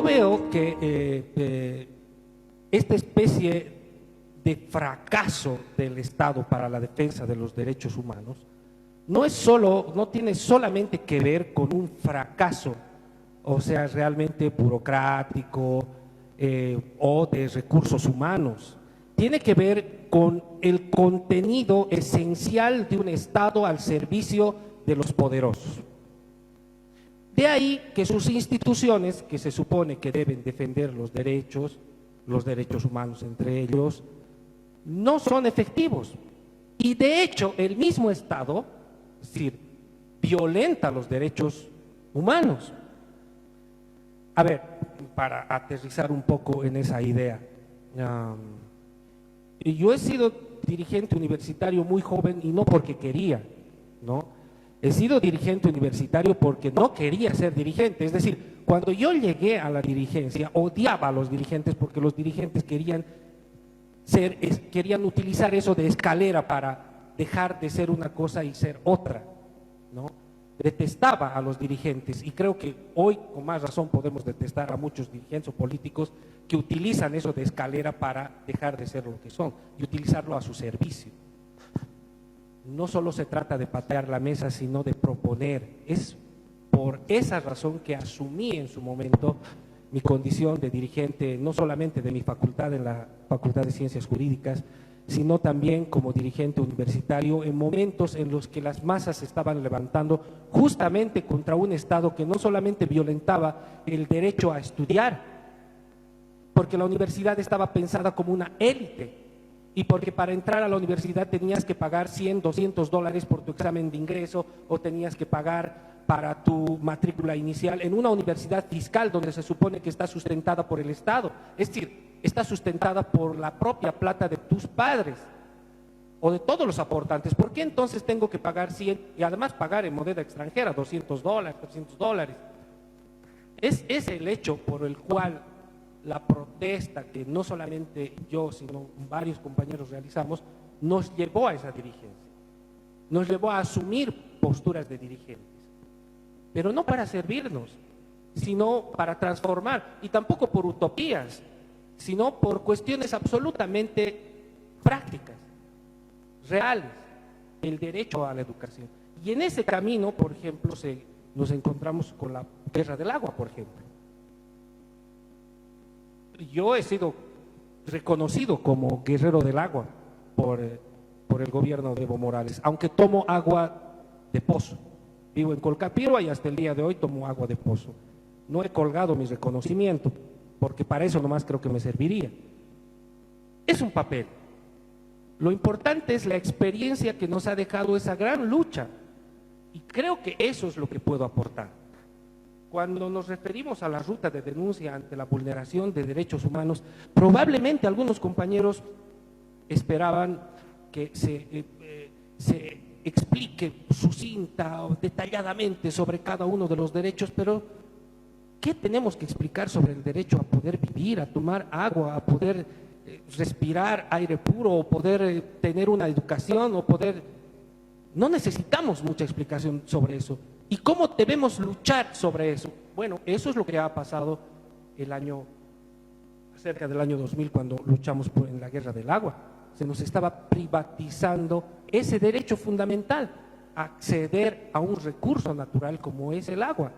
yo veo que esta especie de fracaso del Estado para la defensa de los derechos humanos no tiene solamente que ver con un fracaso, o sea, realmente burocrático o de recursos humanos. Tiene que ver con el contenido esencial de un Estado al servicio de los poderosos. De ahí que sus instituciones, que se supone que deben defender los derechos humanos entre ellos, no son efectivos. Y de hecho, el mismo Estado, es decir, violenta los derechos humanos. A ver, para aterrizar un poco en esa idea, yo he sido dirigente universitario muy joven y no porque quería, ¿no? He sido dirigente universitario porque no quería ser dirigente. Es decir, cuando yo llegué a la dirigencia, odiaba a los dirigentes porque los dirigentes querían utilizar eso de escalera para dejar de ser una cosa y ser otra, ¿no? Detestaba a los dirigentes y creo que hoy con más razón podemos detestar a muchos dirigentes o políticos que utilizan eso de escalera para dejar de ser lo que son y utilizarlo a su servicio. No solo se trata de patear la mesa, sino de proponer. Es por esa razón que asumí en su momento mi condición de dirigente, no solamente de mi facultad, en la Facultad de Ciencias Jurídicas, sino también como dirigente universitario en momentos en los que las masas se estaban levantando justamente contra un Estado que no solamente violentaba el derecho a estudiar, porque la universidad estaba pensada como una élite, y porque para entrar a la universidad tenías que pagar $100, $200 por tu examen de ingreso, o tenías que pagar para tu matrícula inicial en una universidad fiscal donde se supone que está sustentada por el Estado, es decir, está sustentada por la propia plata de tus padres o de todos los aportantes. ¿Por qué entonces tengo que pagar 100 y además pagar en moneda extranjera $200, $300? Es el hecho por el cual la protesta que no solamente yo, sino varios compañeros realizamos, nos llevó a esa dirigencia, nos llevó a asumir posturas de dirigentes, pero no para servirnos, sino para transformar, y tampoco por utopías, sino por cuestiones absolutamente prácticas, reales, el derecho a la educación. Y en ese camino, por ejemplo, nos encontramos con la guerra del agua, por ejemplo. Yo he sido reconocido como guerrero del agua por el gobierno de Evo Morales, aunque tomo agua de pozo. Vivo en Colcapirua y hasta el día de hoy tomo agua de pozo. No he colgado mi reconocimiento, porque para eso nomás creo que me serviría. Es un papel. Lo importante es la experiencia que nos ha dejado esa gran lucha, y creo que eso es lo que puedo aportar. Cuando nos referimos a la ruta de denuncia ante la vulneración de derechos humanos, probablemente algunos compañeros esperaban que se explique sucinta o detalladamente sobre cada uno de los derechos, pero ¿qué tenemos que explicar sobre el derecho a poder vivir, a tomar agua, a poder respirar aire puro, o poder tener una educación, o poder... No necesitamos mucha explicación sobre eso. ¿Y cómo debemos luchar sobre eso? Bueno, eso es lo que ha pasado cerca del año 2000, cuando luchamos en la guerra del agua. Se nos estaba privatizando ese derecho fundamental, acceder a un recurso natural como es el agua.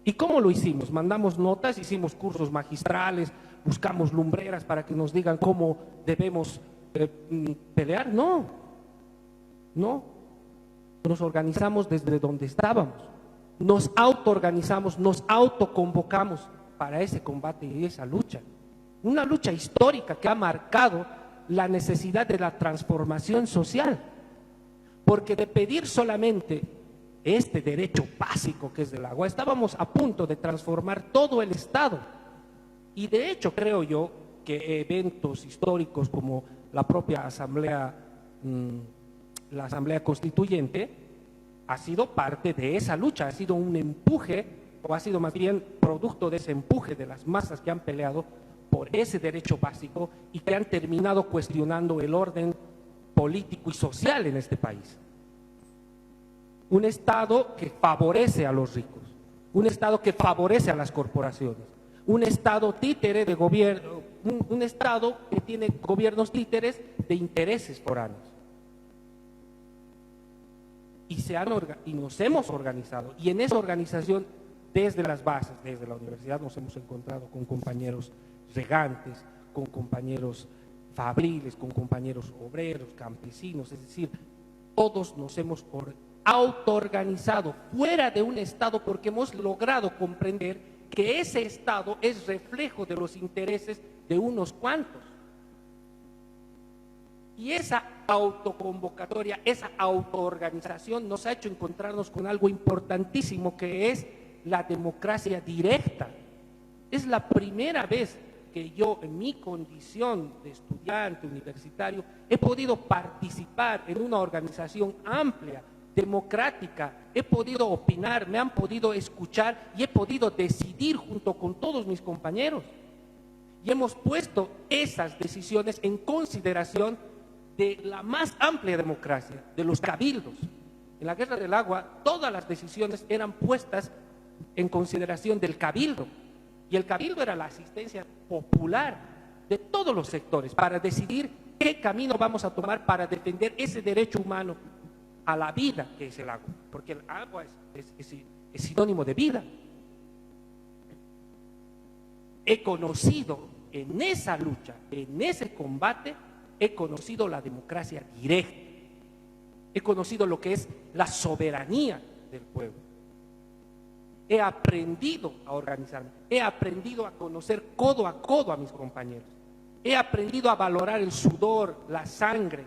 ¿Y cómo lo hicimos? Mandamos notas, hicimos cursos magistrales, buscamos lumbreras para que nos digan cómo debemos pelear. No. Nos organizamos desde donde estábamos, nos autoorganizamos, nos autoconvocamos para ese combate y esa lucha. Una lucha histórica que ha marcado la necesidad de la transformación social, porque de pedir solamente este derecho básico que es del agua, estábamos a punto de transformar todo el Estado. Y de hecho creo yo que eventos históricos como la propia Asamblea Constituyente ha sido parte de esa lucha, ha sido un empuje, o ha sido más bien producto de ese empuje de las masas que han peleado por ese derecho básico y que han terminado cuestionando el orden político y social en este país. Un Estado que favorece a los ricos, un Estado que favorece a las corporaciones, un Estado títere de gobierno, un Estado que tiene gobiernos títeres de intereses foráneos. Y nos hemos organizado, y en esa organización, desde las bases, desde la universidad, nos hemos encontrado con compañeros regantes, con compañeros fabriles, con compañeros obreros, campesinos, es decir, todos nos hemos autoorganizado fuera de un Estado porque hemos logrado comprender que ese Estado es reflejo de los intereses de unos cuantos. Y esa autoconvocatoria, esa autoorganización nos ha hecho encontrarnos con algo importantísimo que es la democracia directa. Es la primera vez que yo, en mi condición de estudiante universitario, he podido participar en una organización amplia, democrática, he podido opinar, me han podido escuchar y he podido decidir junto con todos mis compañeros. Y hemos puesto esas decisiones en consideración de la más amplia democracia, de los cabildos. En la Guerra del Agua, todas las decisiones eran puestas en consideración del cabildo. Y el cabildo era la asistencia popular de todos los sectores para decidir qué camino vamos a tomar para defender ese derecho humano a la vida que es el agua. Porque el agua es sinónimo de vida. He conocido en esa lucha, en ese combate, he conocido la democracia directa. He conocido lo que es la soberanía del pueblo. He aprendido a organizarme. He aprendido a conocer codo a mis compañeros. He aprendido a valorar el sudor, la sangre,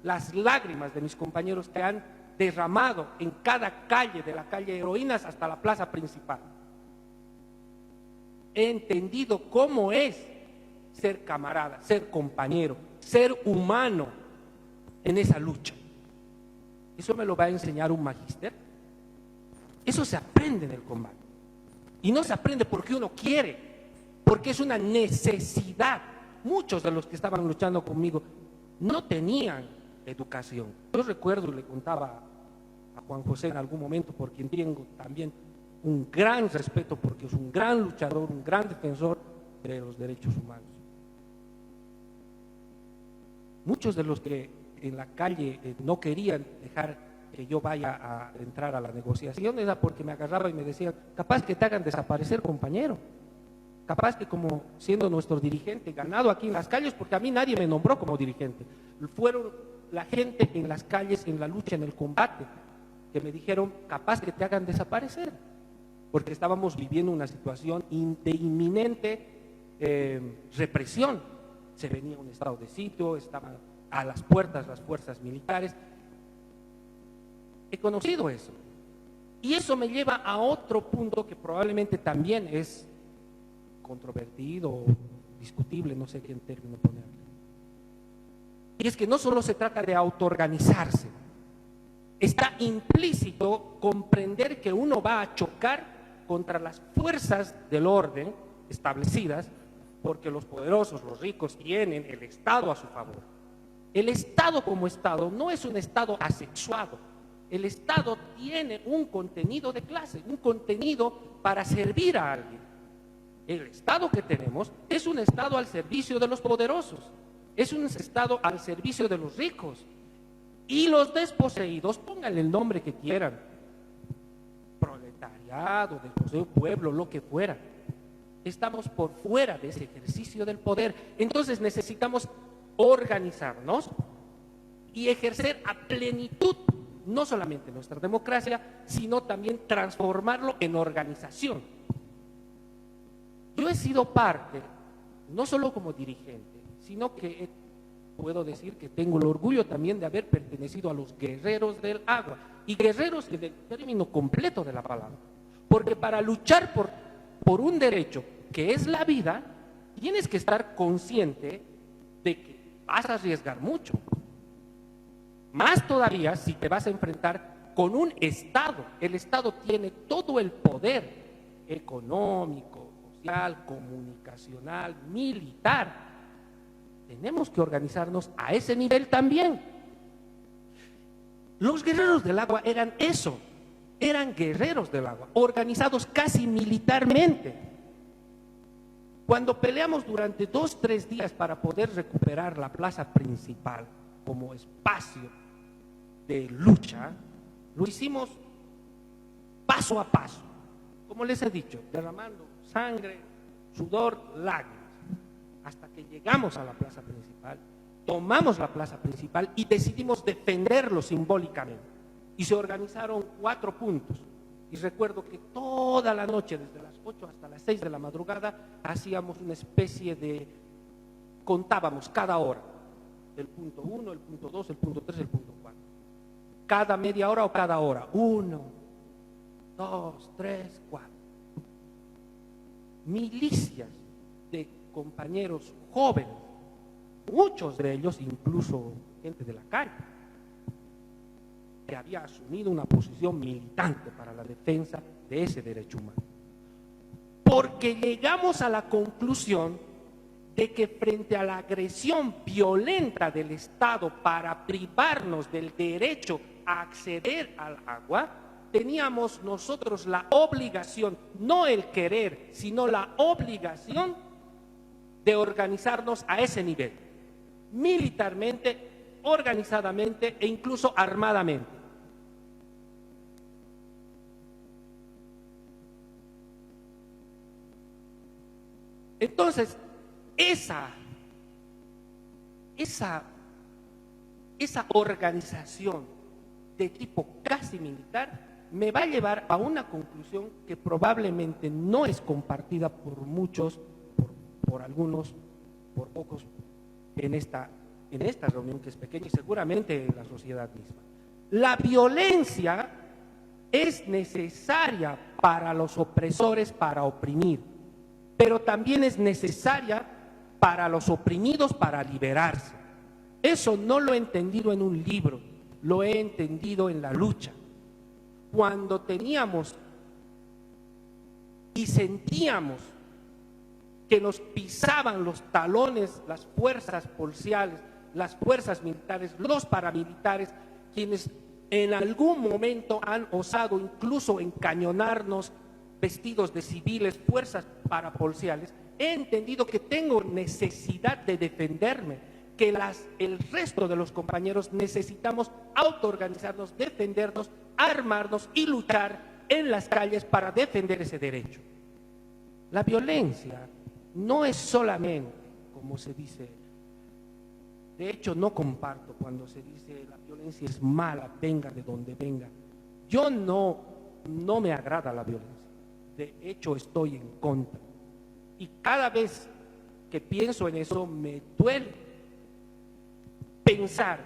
las lágrimas de mis compañeros que han derramado en cada calle, de la calle Heroínas hasta la plaza principal. He entendido cómo es ser camarada, ser compañero, ser humano en esa lucha. ¿Eso me lo va a enseñar un magíster? Eso se aprende en el combate. Y no se aprende porque uno quiere, porque es una necesidad. Muchos de los que estaban luchando conmigo no tenían educación. Yo recuerdo, y le contaba a Juan José en algún momento, por quien tengo también un gran respeto, porque es un gran luchador, un gran defensor de los derechos humanos. Muchos de los que en la calle no querían dejar que yo vaya a entrar a la negociación era porque me agarraba y me decían, capaz que te hagan desaparecer, compañero. Capaz que como siendo nuestro dirigente, ganado aquí en las calles, porque a mí nadie me nombró como dirigente. Fueron la gente en las calles, en la lucha, en el combate, que me dijeron, capaz que te hagan desaparecer. Porque estábamos viviendo una situación de inminente represión. Se venía un estado de sitio, estaban a las puertas las fuerzas militares. He conocido eso. Y eso me lleva a otro punto que probablemente también es controvertido o discutible, no sé qué término ponerle. Y es que no solo se trata de autoorganizarse, está implícito comprender que uno va a chocar contra las fuerzas del orden establecidas, porque los poderosos, los ricos, tienen el Estado a su favor. El Estado como Estado no es un Estado asexuado. El Estado tiene un contenido de clase, un contenido para servir a alguien. El Estado que tenemos es un Estado al servicio de los poderosos, es un Estado al servicio de los ricos. Y los desposeídos, pónganle el nombre que quieran, proletariado, desposeído, pueblo, lo que fuera, estamos por fuera de ese ejercicio del poder. Entonces necesitamos organizarnos y ejercer a plenitud no solamente nuestra democracia, sino también transformarlo en organización. Yo he sido parte, no solo como dirigente, sino que puedo decir que tengo el orgullo también de haber pertenecido a los guerreros del agua, y guerreros en el término completo de la palabra, porque para luchar por un derecho que es la vida, tienes que estar consciente de que vas a arriesgar mucho. Más todavía si te vas a enfrentar con un Estado. El Estado tiene todo el poder económico, social, comunicacional, militar. Tenemos que organizarnos a ese nivel también. Los guerreros del agua eran eso, eran guerreros del agua, organizados casi militarmente. Cuando peleamos durante 2, 3 días para poder recuperar la plaza principal como espacio de lucha, lo hicimos paso a paso, como les he dicho, derramando sangre, sudor, lágrimas, hasta que llegamos a la plaza principal, tomamos la plaza principal y decidimos defenderlo simbólicamente. Y se organizaron 4 puntos. Y recuerdo que toda la noche, desde las 8 hasta las 6 de la madrugada, hacíamos una especie de, contábamos cada hora, el punto 1, el punto 2, el punto 3, el punto 4. Cada media hora o cada hora, 1, 2, 3, 4. Milicias de compañeros jóvenes, muchos de ellos incluso gente de la calle, que había asumido una posición militante para la defensa de ese derecho humano. Porque llegamos a la conclusión de que frente a la agresión violenta del Estado para privarnos del derecho a acceder al agua, teníamos nosotros la obligación, no el querer, sino la obligación de organizarnos a ese nivel, militarmente, organizadamente e incluso armadamente. Entonces, esa organización de tipo casi militar me va a llevar a una conclusión que probablemente no es compartida por muchos, por algunos, por pocos en esta reunión que es pequeña y seguramente en la sociedad misma. La violencia es necesaria para los opresores para oprimir, pero también es necesaria para los oprimidos para liberarse. Eso no lo he entendido en un libro, lo he entendido en la lucha. Cuando teníamos y sentíamos que nos pisaban los talones las fuerzas policiales, las fuerzas militares, los paramilitares, quienes en algún momento han osado incluso encañonarnos vestidos de civiles, fuerzas parapoliciales, he entendido que tengo necesidad de defenderme, que el resto de los compañeros necesitamos autoorganizarnos, defendernos, armarnos y luchar en las calles para defender ese derecho. La violencia no es solamente, como se dice, de hecho no comparto cuando se dice la violencia es mala, venga de donde venga. Yo no me agrada la violencia, de hecho estoy en contra. Y cada vez que pienso en eso me duele pensar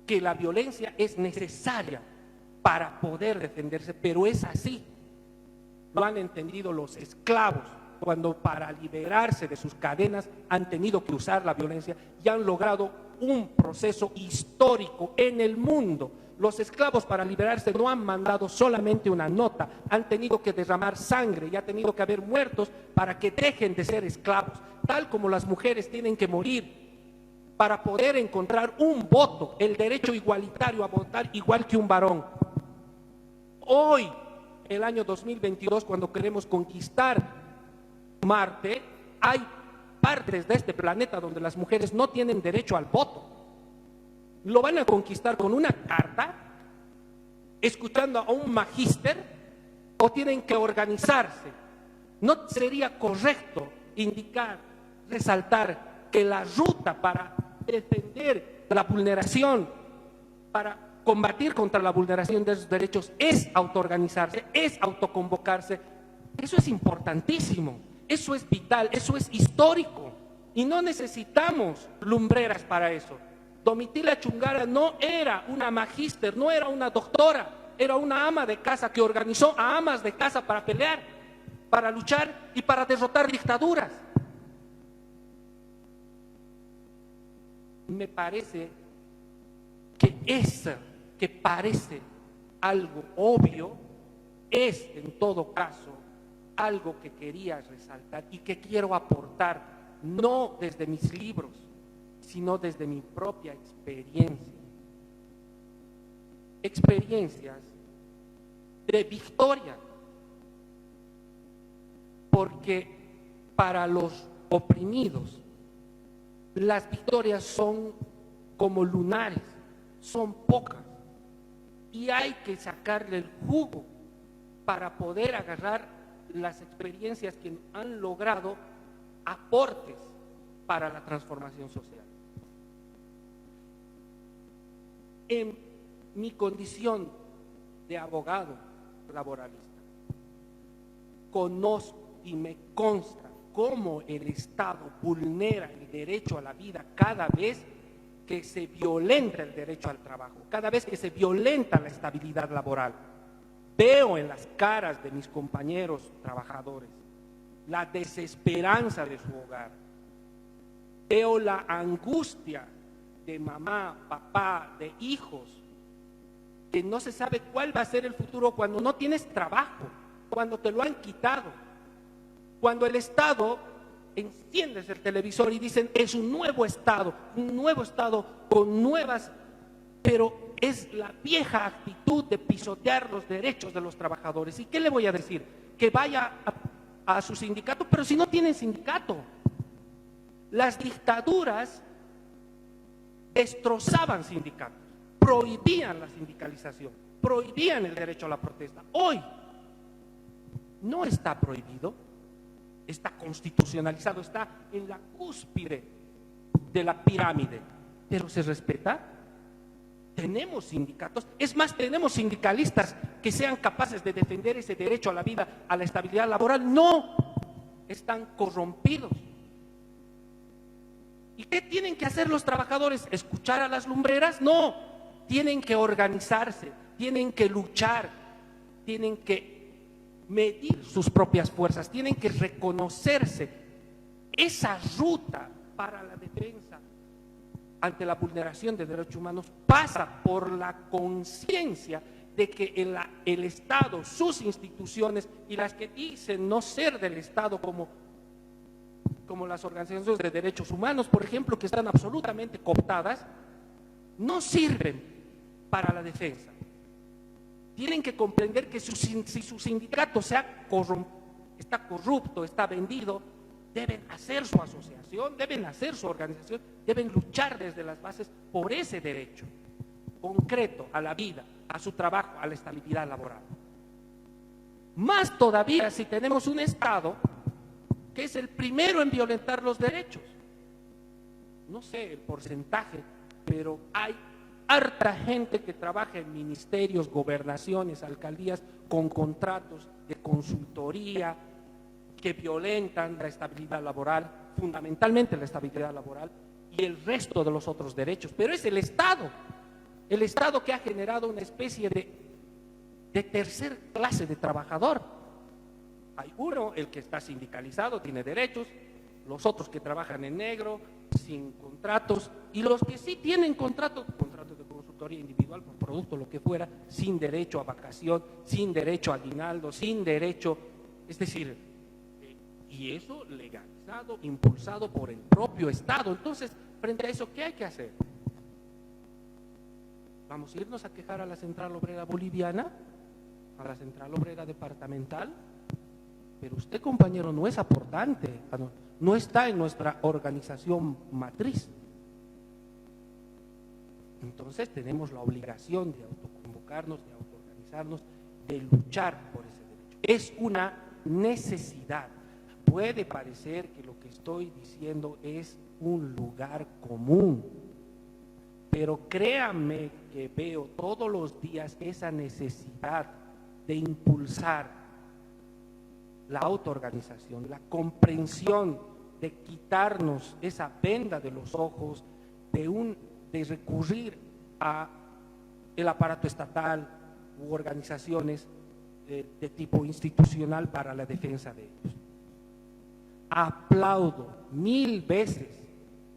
que la violencia es necesaria para poder defenderse, pero es así. Lo han entendido los esclavos, cuando para liberarse de sus cadenas han tenido que usar la violencia y han logrado un proceso histórico en el mundo. Los esclavos para liberarse no han mandado solamente una nota, han tenido que derramar sangre y ha tenido que haber muertos para que dejen de ser esclavos, tal como las mujeres tienen que morir para poder encontrar un voto, el derecho igualitario a votar igual que un varón. Hoy, el año 2022, cuando queremos conquistar Marte, hay partes de este planeta donde las mujeres no tienen derecho al voto. ¿Lo van a conquistar con una carta, escuchando a un magíster, o tienen que organizarse? ¿No sería correcto indicar, resaltar que la ruta para defender la vulneración, para combatir contra la vulneración de esos derechos es autoorganizarse, es autoconvocarse? Eso es importantísimo, eso es vital, eso es histórico y no necesitamos lumbreras para eso. Domitila Chungara no era una magíster, no era una doctora, era una ama de casa que organizó a amas de casa para pelear, para luchar y para derrotar dictaduras. Me parece que parece algo obvio, es en todo caso algo que quería resaltar y que quiero aportar, no desde mis libros, sino desde mi propia experiencia. Experiencias de victoria, porque para los oprimidos, las victorias son como lunares, son pocas, y hay que sacarle el jugo para poder agarrar las experiencias que han logrado aportes para la transformación social. En mi condición de abogado laboralista, conozco y me consta cómo el Estado vulnera el derecho a la vida cada vez que se violenta el derecho al trabajo, cada vez que se violenta la estabilidad laboral. Veo en las caras de mis compañeros trabajadores la desesperanza de su hogar. Veo la angustia de mamá, papá, de hijos, que no se sabe cuál va a ser el futuro cuando no tienes trabajo, cuando te lo han quitado, cuando el Estado, enciendes el televisor y dicen es un nuevo Estado con nuevas, pero es la vieja actitud de pisotear los derechos de los trabajadores. ¿Y qué le voy a decir? Que vaya a su sindicato, pero si no tienen sindicato. Las dictaduras destrozaban sindicatos, prohibían la sindicalización, prohibían el derecho a la protesta. Hoy no está prohibido, está constitucionalizado, está en la cúspide de la pirámide, pero se respeta. Tenemos sindicatos, es más, tenemos sindicalistas que sean capaces de defender ese derecho a la vida, a la estabilidad laboral. No, están corrompidos. ¿Y qué tienen que hacer los trabajadores? ¿Escuchar a las lumbreras? No, tienen que organizarse, tienen que luchar, tienen que medir sus propias fuerzas, tienen que reconocerse. Esa ruta para la defensa ante la vulneración de derechos humanos pasa por la conciencia de que el Estado, sus instituciones y las que dicen no ser del Estado como las organizaciones de derechos humanos, por ejemplo, que están absolutamente cooptadas, no sirven para la defensa. Tienen que comprender que si su sindicato está corrupto, está vendido, deben hacer su asociación, deben hacer su organización, deben luchar desde las bases por ese derecho concreto a la vida, a su trabajo, a la estabilidad laboral. Más todavía si tenemos un Estado que es el primero en violentar los derechos. No sé el porcentaje, pero hay harta gente que trabaja en ministerios, gobernaciones, alcaldías, con contratos de consultoría que violentan la estabilidad laboral, fundamentalmente la estabilidad laboral y el resto de los otros derechos. Pero es el Estado que ha generado una especie de tercer clase de trabajador. Hay uno, el que está sindicalizado, tiene derechos, los otros que trabajan en negro, sin contratos, y los que sí tienen contratos de consultoría individual por producto, lo que fuera, sin derecho a vacación, sin derecho a aguinaldo, sin derecho, es decir, y eso legalizado, impulsado por el propio Estado. Entonces, frente a eso, ¿qué hay que hacer? ¿Vamos a irnos a quejar a la Central Obrera Boliviana? ¿A la Central Obrera Departamental? Pero usted, compañero, no es aportante, no está en nuestra organización matriz. Entonces tenemos la obligación de autoconvocarnos, de autoorganizarnos, de luchar por ese derecho. Es una necesidad. Puede parecer que lo que estoy diciendo es un lugar común, pero créanme que veo todos los días esa necesidad de impulsar la autoorganización, la comprensión de quitarnos esa venda de los ojos, de recurrir a el aparato estatal u organizaciones de tipo institucional para la defensa de ellos. Aplaudo 1000 veces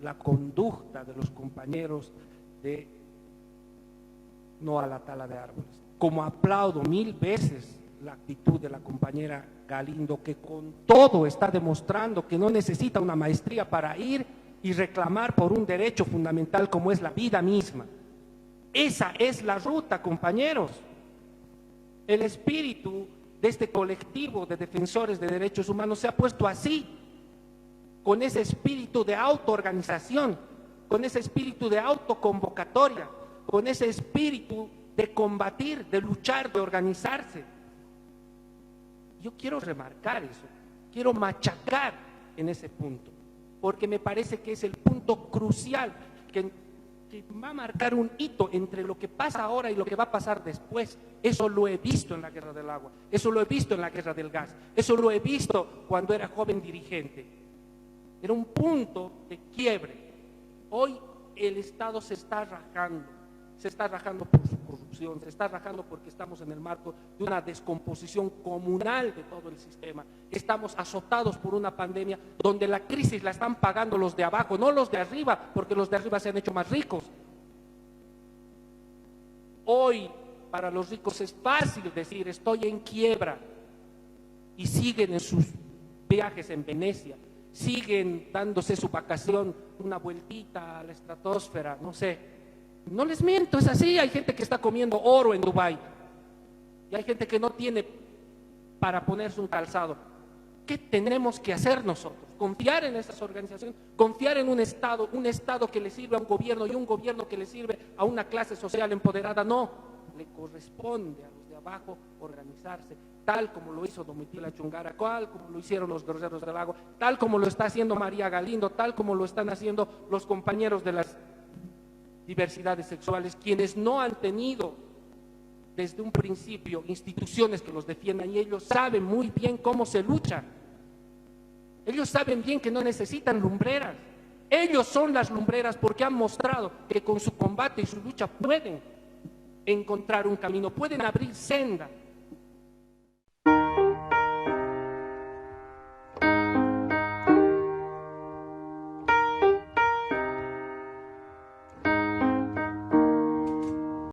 la conducta de los compañeros de No a la Tala de Árboles, como aplaudo 1000 veces la actitud de la compañera Galindo, que con todo está demostrando que no necesita una maestría para ir y reclamar por un derecho fundamental como es la vida misma. Esa es la ruta, compañeros. El espíritu de este colectivo de defensores de derechos humanos se ha puesto así, con ese espíritu de autoorganización, con ese espíritu de autoconvocatoria, con ese espíritu de combatir, de luchar, de organizarse. Yo quiero remarcar eso, quiero machacar en ese punto, porque me parece que es el punto crucial que va a marcar un hito entre lo que pasa ahora y lo que va a pasar después. Eso lo he visto en la guerra del agua, eso lo he visto en la guerra del gas, eso lo he visto cuando era joven dirigente. Era un punto de quiebre. Hoy el Estado se está rajando por su corrupción, se está rajando porque estamos en el marco de una descomposición comunal de todo el sistema. Estamos azotados por una pandemia donde la crisis la están pagando los de abajo, no los de arriba, porque los de arriba se han hecho más ricos. Hoy, para los ricos es fácil decir estoy en quiebra y siguen en sus viajes en Venecia, siguen dándose su vacación, una vueltita a la estratosfera, no sé. No les miento, es así. Hay gente que está comiendo oro en Dubái y hay gente que no tiene para ponerse un calzado. ¿Qué tenemos que hacer nosotros? Confiar en esas organizaciones, confiar en un Estado que le sirve a un gobierno y un gobierno que le sirve a una clase social empoderada. No, le corresponde a los de abajo organizarse, tal como lo hizo Domitila Chungara, tal como lo hicieron los guerreros del agua, tal como lo está haciendo María Galindo, tal como lo están haciendo los compañeros de las diversidades sexuales, quienes no han tenido desde un principio instituciones que los defiendan, y ellos saben muy bien cómo se lucha. Ellos saben bien que no necesitan lumbreras. Ellos son las lumbreras porque han mostrado que con su combate y su lucha pueden encontrar un camino, pueden abrir senda.